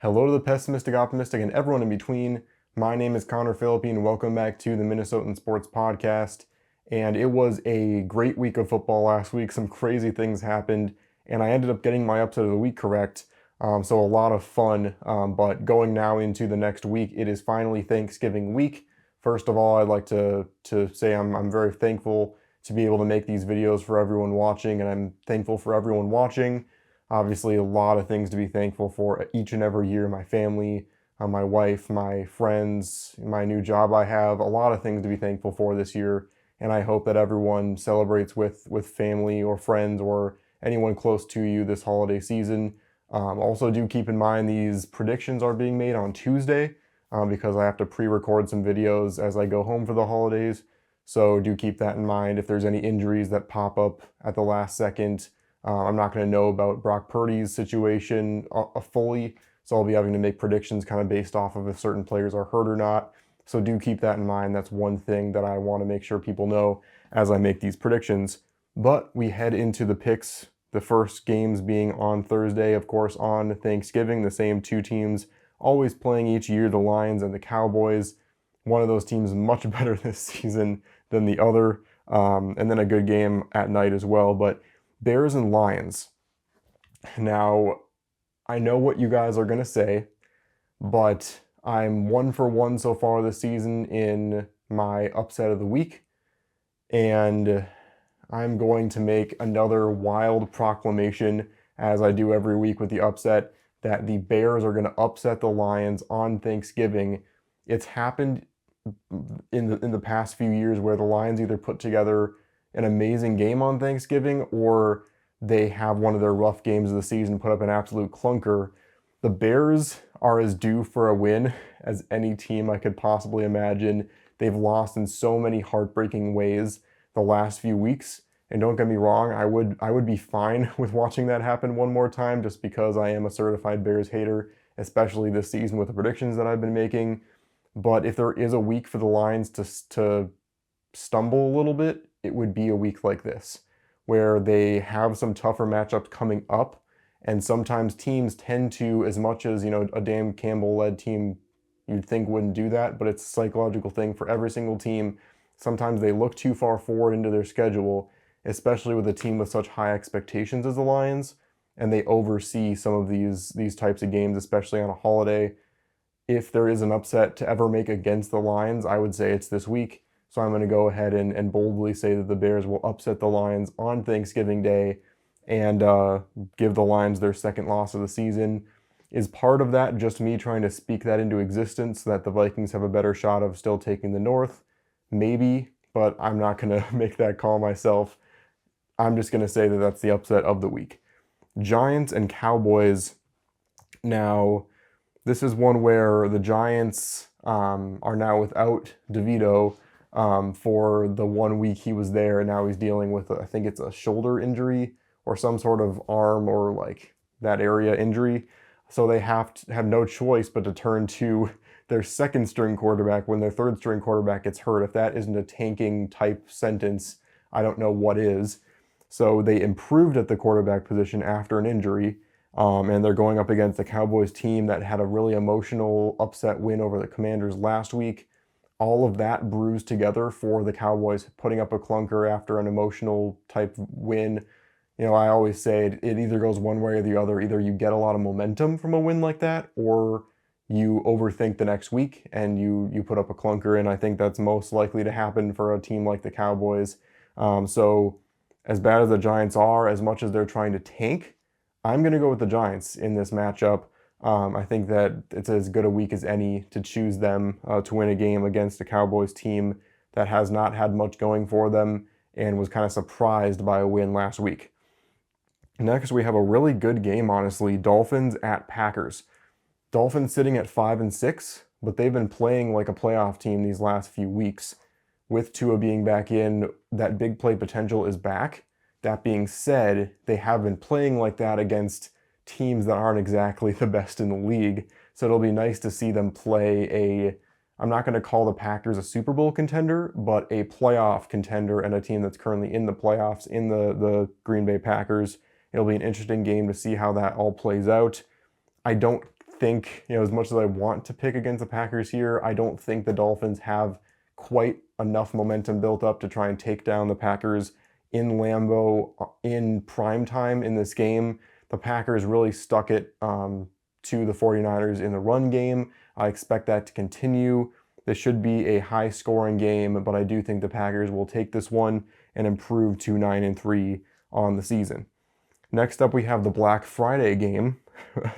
Hello to the pessimistic, optimistic, and everyone in between. My name is Connor Philippi, and welcome back to the Minnesotan Sports Podcast. And it was a great week of football last week. Some crazy things happened, and I ended up getting my upset of the week correct. So a lot of fun. But going now into the next week, it is finally Thanksgiving week. First of all, I'd like to say I'm very thankful to be able to make these videos for everyone watching, and I'm thankful for everyone watching. Obviously, a lot of things to be thankful for each and every year. My family, my wife, my friends, my new job I have, a lot of things to be thankful for this year. And I hope that everyone celebrates with family or friends or anyone close to you this holiday season. Also, do keep in mind these predictions are being made on Tuesday because I have to pre-record some videos as I go home for the holidays. So do keep that in mind. If there's any injuries that pop up at the last second, I'm not going to know about Brock Purdy's situation fully, so I'll be having to make predictions kind of based off of if certain players are hurt or not. So do keep that in mind. That's one thing that I want to make sure people know as I make these predictions. But we head into the picks, the first games being on Thursday, of course, on Thanksgiving. The same two teams always playing each year, the Lions and the Cowboys. One of those teams much better this season than the other, and then a good game at night as well. But Bears and Lions. Now, I know what you guys are going to say, but I'm 1 for 1 so far this season in my upset of the week, and I'm going to make another wild proclamation, as I do every week with the upset, that the Bears are going to upset the Lions on Thanksgiving. It's happened in the past few years where the Lions either put together an amazing game on Thanksgiving or they have one of their rough games of the season, put up an absolute clunker. The Bears are as due for a win as any team I could possibly imagine. They've lost in so many heartbreaking ways the last few weeks. And don't get me wrong, I would be fine with watching that happen one more time just because I am a certified Bears hater, especially this season with the predictions that I've been making. But if there is a week for the Lions to stumble a little bit, it would be a week like this, where they have some tougher matchups coming up, and sometimes teams tend to, as much as, a Dan Campbell-led team you'd think wouldn't do that, but it's a psychological thing for every single team. Sometimes they look too far forward into their schedule, especially with a team with such high expectations as the Lions, and they oversee some of these types of games, especially on a holiday. If there is an upset to ever make against the Lions, I would say it's this week. So I'm going to go ahead and boldly say that the Bears will upset the Lions on Thanksgiving Day and give the Lions their second loss of the season. Is part of that just me trying to speak that into existence so that the Vikings have a better shot of still taking the North? Maybe, but I'm not going to make that call myself. I'm just going to say that that's the upset of the week. Giants and Cowboys. Now, this is one where the Giants are now without DeVito for the 1 week he was there, and now he's dealing with, I think it's a shoulder injury or some sort of arm or like that area injury. So they have no choice but to turn to their second string quarterback when their third string quarterback gets hurt. If that isn't a tanking type sentence, I don't know what is. So they improved at the quarterback position after an injury. And they're going up against the Cowboys team that had a really emotional upset win over the Commanders last week. All of that bruised together for the Cowboys putting up a clunker after an emotional type win. I always say it either goes one way or the other. Either you get a lot of momentum from a win like that, or you overthink the next week and you put up a clunker. And I think that's most likely to happen for a team like the Cowboys. So as bad as the Giants are, as much as they're trying to tank, I'm going to go with the Giants in this matchup. I think that it's as good a week as any to choose them to win a game against a Cowboys team that has not had much going for them and was kind of surprised by a win last week. Next, we have a really good game, honestly. Dolphins at Packers. Dolphins sitting at 5-6, but they've been playing like a playoff team these last few weeks. With Tua being back in, that big play potential is back. That being said, they have been playing like that against teams that aren't exactly the best in the league. So it'll be nice to see them play I'm not going to call the Packers a Super Bowl contender, but a playoff contender and a team that's currently in the playoffs in the Green Bay Packers. It'll be an interesting game to see how that all plays out. I don't think, as much as I want to pick against the Packers here, I don't think the Dolphins have quite enough momentum built up to try and take down the Packers in Lambeau in prime time in this game. The Packers really stuck it to the 49ers in the run game. I expect that to continue. This should be a high-scoring game, but I do think the Packers will take this one and improve to 9-3 on the season. Next up, we have the Black Friday game.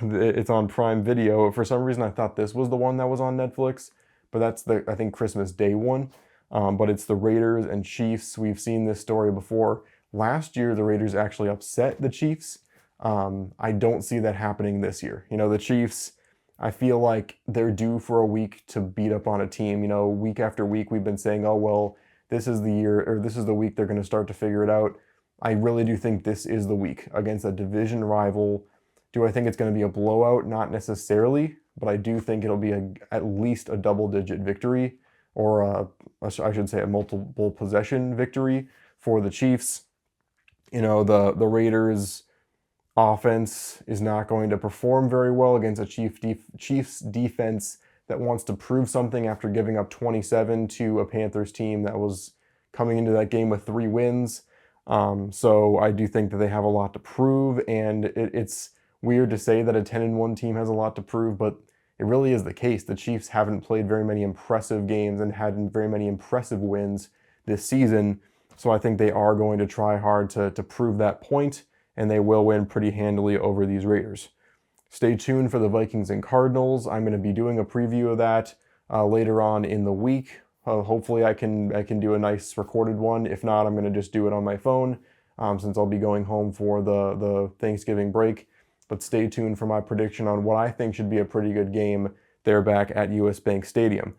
It's on Prime Video. For some reason, I thought this was the one that was on Netflix, but that's the, I think, Christmas Day one. But it's the Raiders and Chiefs. We've seen this story before. Last year, the Raiders actually upset the Chiefs. I don't see that happening this year. The Chiefs, I feel like they're due for a week to beat up on a team. Week after week, we've been saying, oh, well, this is the year, or this is the week they're going to start to figure it out. I really do think this is the week against a division rival. Do I think it's going to be a blowout? Not necessarily, but I do think it'll be at least a double-digit victory, or I should say a multiple possession victory for the Chiefs. The Raiders offense is not going to perform very well against a Chiefs defense that wants to prove something after giving up 27 to a Panthers team that was coming into that game with 3 wins. So I do think that they have a lot to prove, and it's weird to say that a 10-1 team has a lot to prove, but it really is the case. The Chiefs haven't played very many impressive games and had very many impressive wins this season, so I think they are going to try hard to prove that point, and they will win pretty handily over these Raiders. Stay tuned for the Vikings and Cardinals. I'm going to be doing a preview of that later on in the week. Hopefully I can do a nice recorded one. If not, I'm going to just do it on my phone since I'll be going home for the Thanksgiving break. But stay tuned for my prediction on what I think should be a pretty good game there back at US Bank Stadium.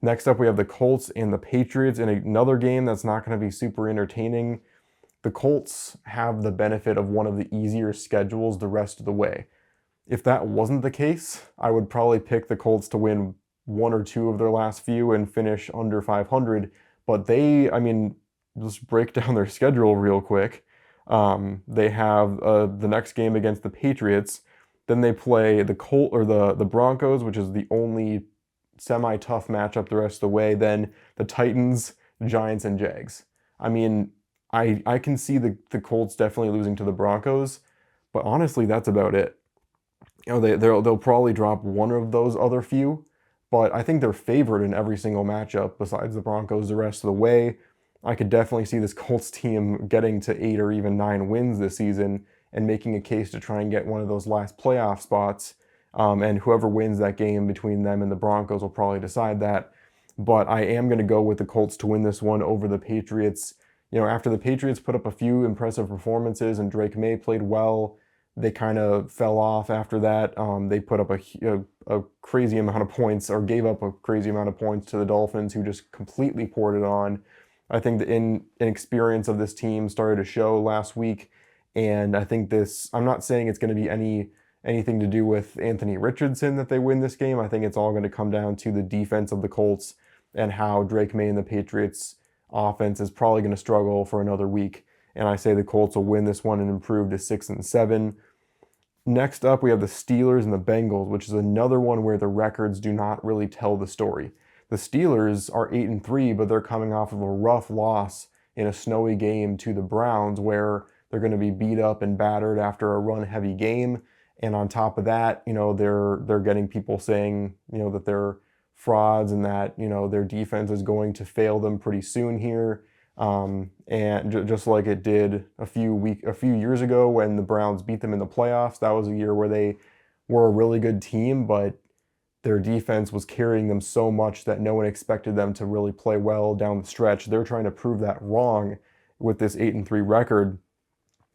Next up, we have the Colts and the Patriots in another game that's not going to be super entertaining. The Colts have the benefit of one of the easier schedules the rest of the way. If that wasn't the case, I would probably pick the Colts to win 1 or 2 of their last few and finish under 500. But just break down their schedule real quick. They have the next game against the Patriots. Then they play the Broncos, which is the only semi-tough matchup the rest of the way. Then the Titans, Giants, and Jags. I can see the Colts definitely losing to the Broncos, but honestly, that's about it. They'll probably drop one of those other few, but I think they're favored in every single matchup besides the Broncos the rest of the way. I could definitely see this Colts team getting to 8 or even 9 wins this season and making a case to try and get one of those last playoff spots. And whoever wins that game between them and the Broncos will probably decide that. But I am going to go with the Colts to win this one over the Patriots. After the Patriots put up a few impressive performances and Drake May played well, they kind of fell off after that. They put up a crazy amount of points, or gave up a crazy amount of points to the Dolphins, who just completely poured it on. I think the inexperience of this team started to show last week, and I think I'm not saying it's going to be anything to do with Anthony Richardson that they win this game. I think it's all going to come down to the defense of the Colts and how Drake May and the Patriots offense is probably going to struggle for another week. And I say the Colts will win this one and improve to 6-7. Next up, we have the Steelers and the Bengals, which is another one where the records do not really tell the story. The Steelers are 8-3, but they're coming off of a rough loss in a snowy game to the Browns, where they're going to be beat up and battered after a run-heavy game. And on top of that, they're getting people saying, that they're frauds and that, their defense is going to fail them pretty soon here. And just like it did a few years ago when the Browns beat them in the playoffs, that was a year where they were a really good team, but their defense was carrying them so much that no one expected them to really play well down the stretch. They're trying to prove that wrong with this 8-3 record.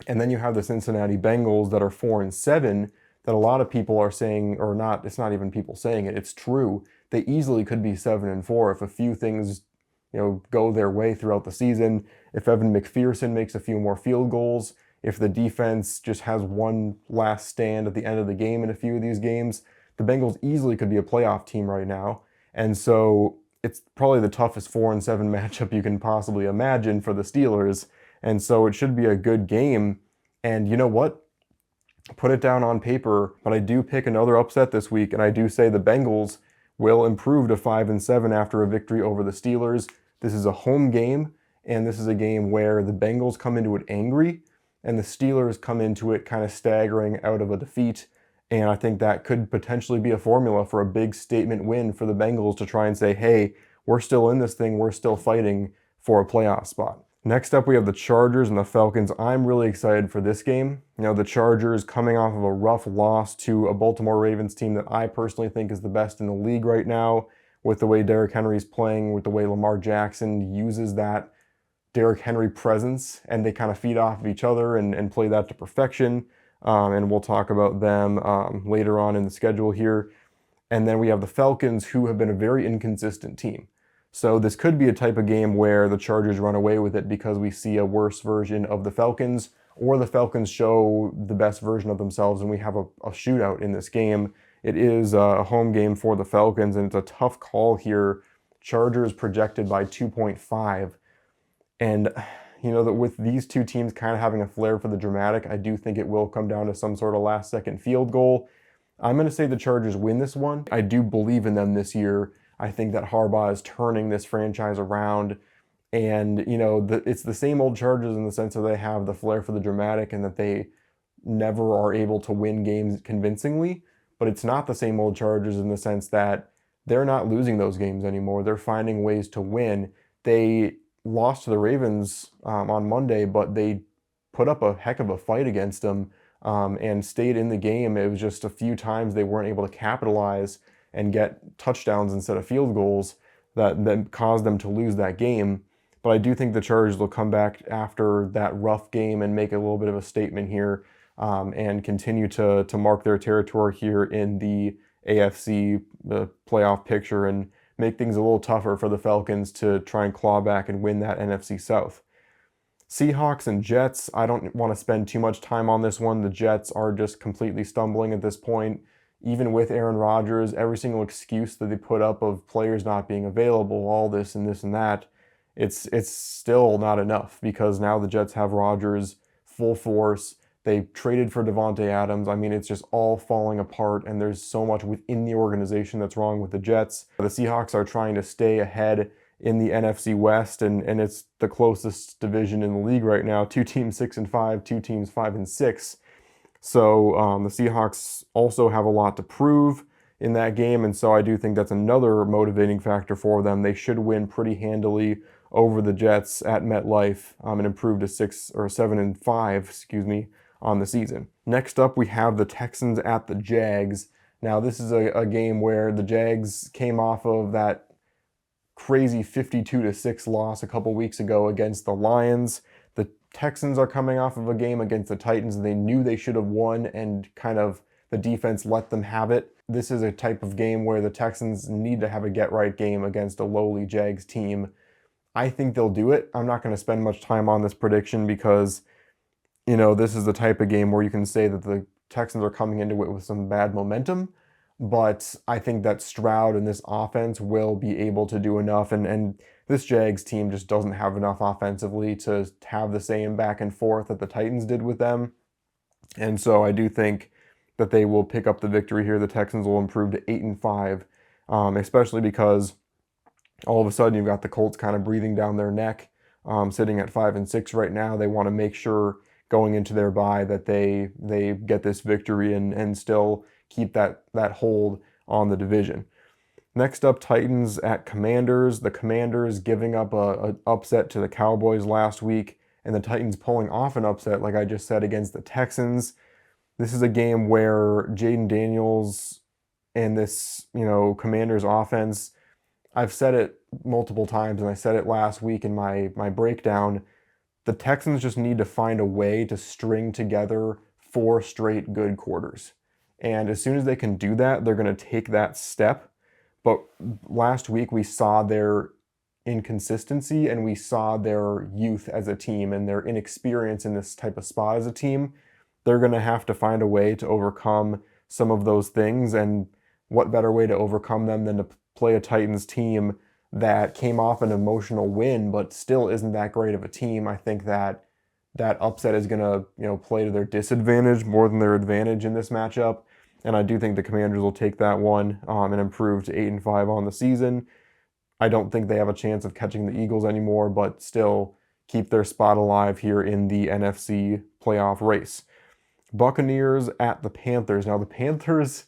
And then you have the Cincinnati Bengals that are 4-7, that a lot of people are saying, or not, it's not even people saying it, it's true. They easily could be 7-4 if a few things go their way throughout the season. If Evan McPherson makes a few more field goals, if the defense just has one last stand at the end of the game in a few of these games, the Bengals easily could be a playoff team right now. And so it's probably the toughest 4-7 matchup you can possibly imagine for the Steelers. And so it should be a good game. And you know what? put it down on paper, but I do pick another upset this week, and I do say the Bengals will improve to 5-7 after a victory over the Steelers. This is a home game, and this is a game where the Bengals come into it angry, and the Steelers come into it kind of staggering out of a defeat. And I think that could potentially be a formula for a big statement win for the Bengals to try and say, hey, we're still in this thing, we're still fighting for a playoff spot. Next up, we have the Chargers and the Falcons. I'm really excited for this game. You know, the Chargers coming off of a rough loss to a Baltimore Ravens team that I personally think is the best in the league right now, with the way Derrick Henry's playing, with the way Lamar Jackson uses that Derrick Henry presence, and they kind of feed off of each other and play that to perfection. And we'll talk about them later on in the schedule here. And then we have the Falcons, who have been a very inconsistent team. So this could be a type of game where the Chargers run away with it because we see a worse version of the Falcons, or the Falcons show the best version of themselves and we have a shootout in this game. It is a home game for the Falcons, and it's a tough call here. Chargers projected by 2.5. And you know that with these two teams kind of having a flair for the dramatic, I do think it will come down to some sort of last-second field goal. I'm going to say the Chargers win this one. I do believe in them this year. I think that Harbaugh is turning this franchise around. And, you know, it's the same old Chargers in the sense that they have the flair for the dramatic and that they never are able to win games convincingly. But it's not the same old Chargers in the sense that they're not losing those games anymore. They're finding ways to win. They lost to the Ravens on Monday, but they put up a heck of a fight against them and stayed in the game. It was just a few times they weren't able to capitalize and get touchdowns instead of field goals that caused them to lose that game. But I do think the Chargers will come back after that rough game and make a little bit of a statement here and continue to mark their territory here in the AFC playoff picture and make things a little tougher for the Falcons to try and claw back and win that NFC South. Seahawks and Jets, I don't want to spend too much time on this one. The Jets are just completely stumbling at this point. Even with Aaron Rodgers, every single excuse that they put up of players not being available, all this and this and that, it's still not enough because now the Jets have Rodgers full force. They traded for Davante Adams. I mean, it's just all falling apart, and there's so much within the organization that's wrong with the Jets. The Seahawks are trying to stay ahead in the NFC West, and it's the closest division in the league right now. Two teams 6-5, two teams 5-6. So the Seahawks also have a lot to prove in that game, and so I do think that's another motivating factor for them. They should win pretty handily over the Jets at MetLife and improve to 7-5, on the season. Next up, we have the Texans at the Jags. Now, this is a game where the Jags came off of that crazy 52-6 loss a couple weeks ago against the Lions. The Texans are coming off of a game against the Titans they knew they should have won, and kind of the defense let them have it. This is a type of game where the Texans need to have a get-right game against a lowly Jags team. I think they'll do it. I'm not going to spend much time on this prediction because, you know, this is the type of game where you can say that the Texans are coming into it with some bad momentum, but I think that Stroud and this offense will be able to do enough, and this Jags team just doesn't have enough offensively to have the same back and forth that the Titans did with them. And so I do think that they will pick up the victory here. The Texans will improve to 8-5, especially because all of a sudden you've got the Colts kind of breathing down their neck, sitting at 5-6 right now. They want to make sure going into their bye that they get this victory and still keep that hold on the division. Next up, Titans at Commanders. The Commanders giving up an upset to the Cowboys last week, and the Titans pulling off an upset, like I just said, against the Texans. This is a game where Jaden Daniels and this, Commanders offense, I've said it multiple times, and I said it last week in my breakdown. The Texans just need to find a way to string together 4 straight good quarters. And as soon as they can do that, they're going to take that step. But last week we saw their inconsistency and we saw their youth as a team and their inexperience in this type of spot as a team. They're going to have to find a way to overcome some of those things. And what better way to overcome them than to play a Titans team that came off an emotional win, but still isn't that great of a team. I think that that upset is going to, play to their disadvantage more than their advantage in this matchup. And I do think the Commanders will take that one and improve to 8-5 on the season. I don't think they have a chance of catching the Eagles anymore, but still keep their spot alive here in the NFC playoff race. Buccaneers at the Panthers. Now, the Panthers,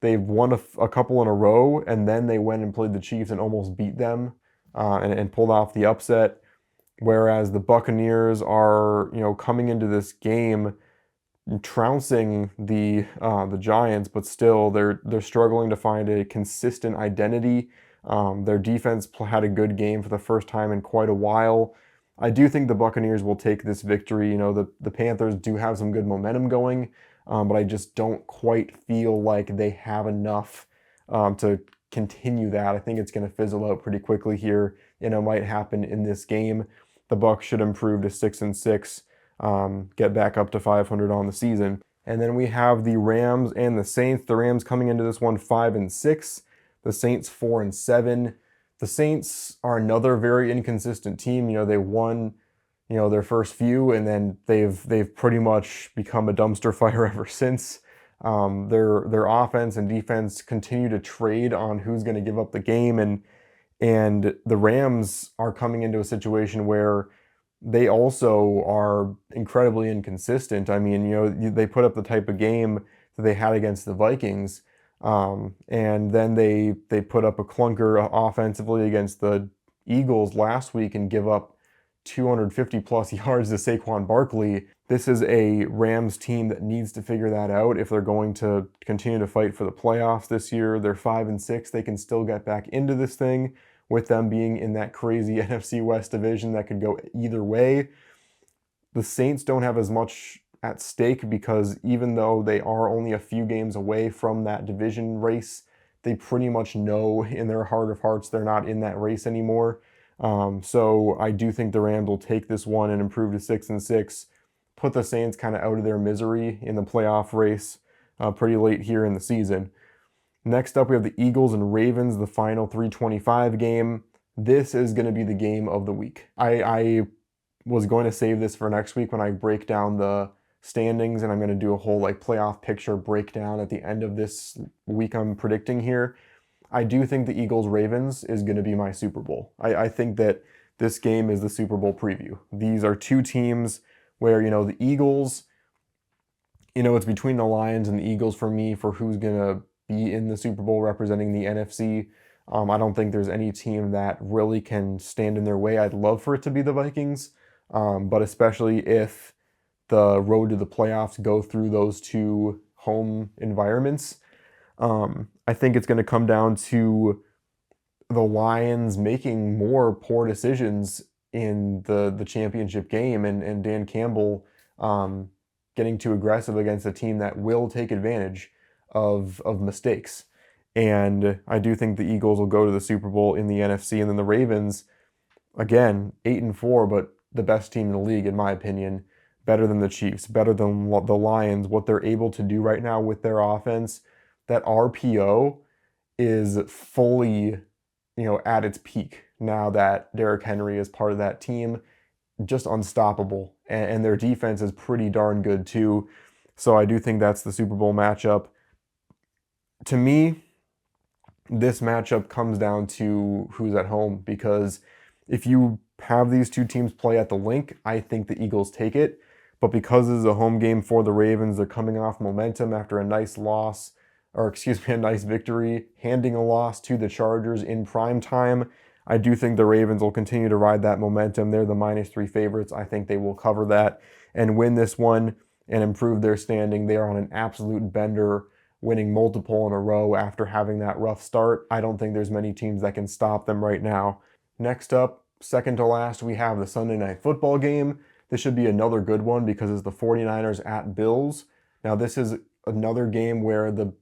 they've won a couple in a row, and then they went and played the Chiefs and almost beat them and pulled off the upset. Whereas the Buccaneers are, coming into this game trouncing the Giants, but still they're struggling to find a consistent identity. Their defense had a good game for the first time in quite a while. I do think the Buccaneers will take this victory. The Panthers do have some good momentum going, but I just don't quite feel like they have enough to continue that. I think it's going to fizzle out pretty quickly here, and it might happen in this game. The Bucs should improve to 6-6, get back up to 500 on the season. And then we have the Rams and the Saints. The Rams coming into this one 5-6, the Saints 4-7. The Saints are another very inconsistent team. They won, their first few, and then they've pretty much become a dumpster fire ever since. Their offense and defense continue to trade on who's going to give up the game, and the Rams are coming into a situation where they also are incredibly inconsistent. I mean, they put up the type of game that they had against the Vikings, and then they put up a clunker offensively against the Eagles last week and give up 250 plus yards to Saquon Barkley. This is a Rams team that needs to figure that out if they're going to continue to fight for the playoffs this year. They're 5-6. They can still get back into this thing with them being in that crazy NFC West division that could go either way. The Saints don't have as much at stake because even though they are only a few games away from that division race, they pretty much know in their heart of hearts they're not in that race anymore. So I do think the Rams will take this one and improve to 6-6, put the Saints kind of out of their misery in the playoff race pretty late here in the season. Next up, we have the Eagles and Ravens, the final 325 game. This is going to be the game of the week. I was going to save this for next week when I break down the standings, and I'm going to do a whole playoff picture breakdown at the end of this week I'm predicting here. I do think the Eagles-Ravens is going to be my Super Bowl. I think that this game is the Super Bowl preview. These are two teams where, the Eagles, it's between the Lions and the Eagles for me for who's going to be in the Super Bowl representing the NFC. I don't think there's any team that really can stand in their way. I'd love for it to be the Vikings, but especially if the road to the playoffs go through those two home environments. I think it's going to come down to the Lions making more poor decisions in the championship game and Dan Campbell getting too aggressive against a team that will take advantage of mistakes. And I do think the Eagles will go to the Super Bowl in the NFC, and then the Ravens, again, 8-4, but the best team in the league, in my opinion, better than the Chiefs, better than the Lions, what they're able to do right now with their offense. That RPO is fully, at its peak now that Derrick Henry is part of that team. Just unstoppable. And their defense is pretty darn good too. So I do think that's the Super Bowl matchup. To me, this matchup comes down to who's at home, because if you have these two teams play at the Link, I think the Eagles take it. But because this is a home game for the Ravens, they're coming off momentum after a nice victory, handing a loss to the Chargers in prime time. I do think the Ravens will continue to ride that momentum. They're the -3 favorites. I think they will cover that and win this one and improve their standing. They are on an absolute bender, winning multiple in a row after having that rough start. I don't think there's many teams that can stop them right now. Next up, second to last, we have the Sunday Night Football game. This should be another good one because it's the 49ers at Bills. Now, this is another game where the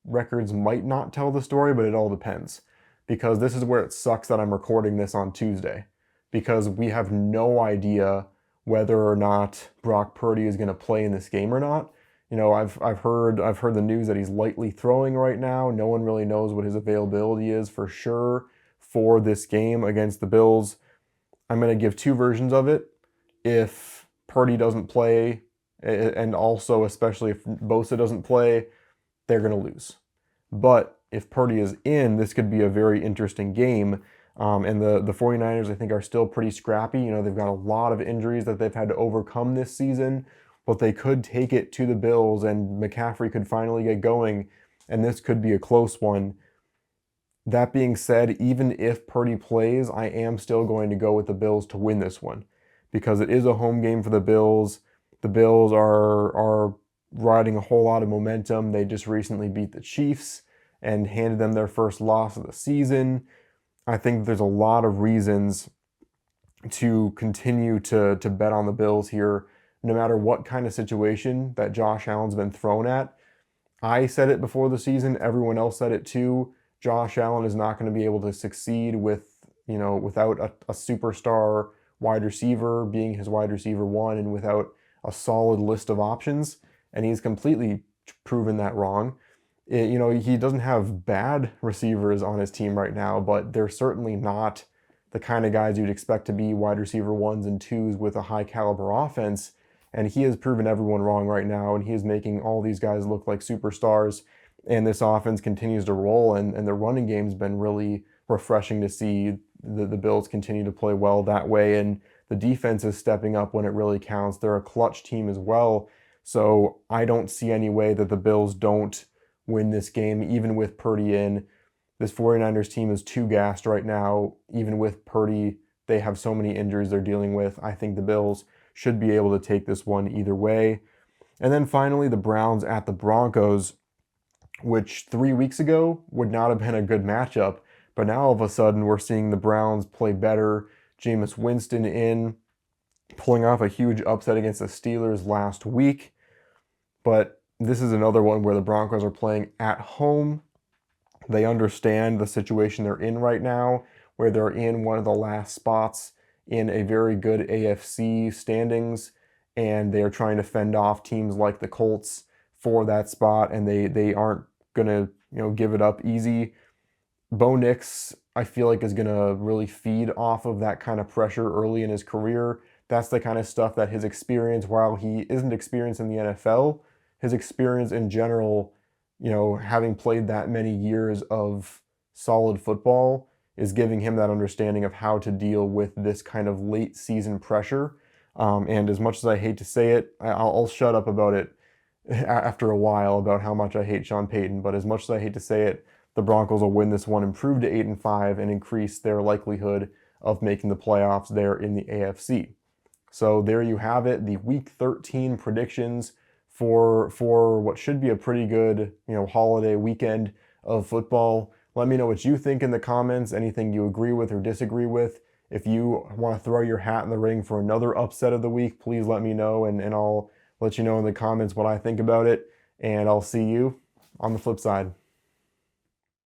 records might not tell the story, but it all depends. Because this is where it sucks that I'm recording this on Tuesday. Because we have no idea whether or not Brock Purdy is going to play in this game or not. I've heard the news that he's lightly throwing right now. No one really knows what his availability is for sure for this game against the Bills. I'm going to give two versions of it. If Purdy doesn't play, and also especially if Bosa doesn't play, they're going to lose. But if Purdy is in, this could be a very interesting game. And the 49ers, I think, are still pretty scrappy. You know, they've got a lot of injuries that they've had to overcome this season, but they could take it to the Bills and McCaffrey could finally get going, and this could be a close one. That being said, even if Purdy plays, I am still going to go with the Bills to win this one because it is a home game for the Bills. The Bills are riding a whole lot of momentum. They just recently beat the Chiefs and handed them their first loss of the season. I think there's a lot of reasons to continue to bet on the Bills here, no matter what kind of situation that Josh Allen's been thrown at. I said it before the season, everyone else said it too. Josh Allen is not going to be able to succeed without a superstar wide receiver being his wide receiver one and without a solid list of options. And he's completely proven that wrong. He doesn't have bad receivers on his team right now, but they're certainly not the kind of guys you'd expect to be wide receiver ones and twos with a high caliber offense. And he has proven everyone wrong right now, and he is making all these guys look like superstars. And this offense continues to roll, and the running game's been really refreshing to see the Bills continue to play well that way. And the defense is stepping up when it really counts. They're a clutch team as well. So I don't see any way that the Bills don't win this game, even with Purdy in. This 49ers team is too gassed right now. Even with Purdy, they have so many injuries they're dealing with. I think the Bills should be able to take this one either way. And then finally, the Browns at the Broncos, which 3 weeks ago would not have been a good matchup. But now all of a sudden, we're seeing the Browns play better. Jameis Winston in, pulling off a huge upset against the Steelers last week. But this is another one where the Broncos are playing at home. They understand the situation they're in right now, where they're in one of the last spots in a very good AFC standings, and they are trying to fend off teams like the Colts for that spot, and they aren't going to give it up easy. Bo Nix, I feel like, is going to really feed off of that kind of pressure early in his career. That's the kind of stuff that his experience, while he isn't experienced in the NFL, his experience in general, having played that many years of solid football, is giving him that understanding of how to deal with this kind of late season pressure. And as much as I hate to say it, I'll shut up about it after a while about how much I hate Sean Payton. But as much as I hate to say it, the Broncos will win this one, improve to 8-5, and increase their likelihood of making the playoffs there in the AFC. So there you have it, the Week 13 predictions for what should be a pretty good, holiday weekend of football. Let me know what you think in the comments, anything you agree with or disagree with. If you want to throw your hat in the ring for another upset of the week, please let me know, and I'll let you know in the comments what I think about it. And I'll see you on the flip side.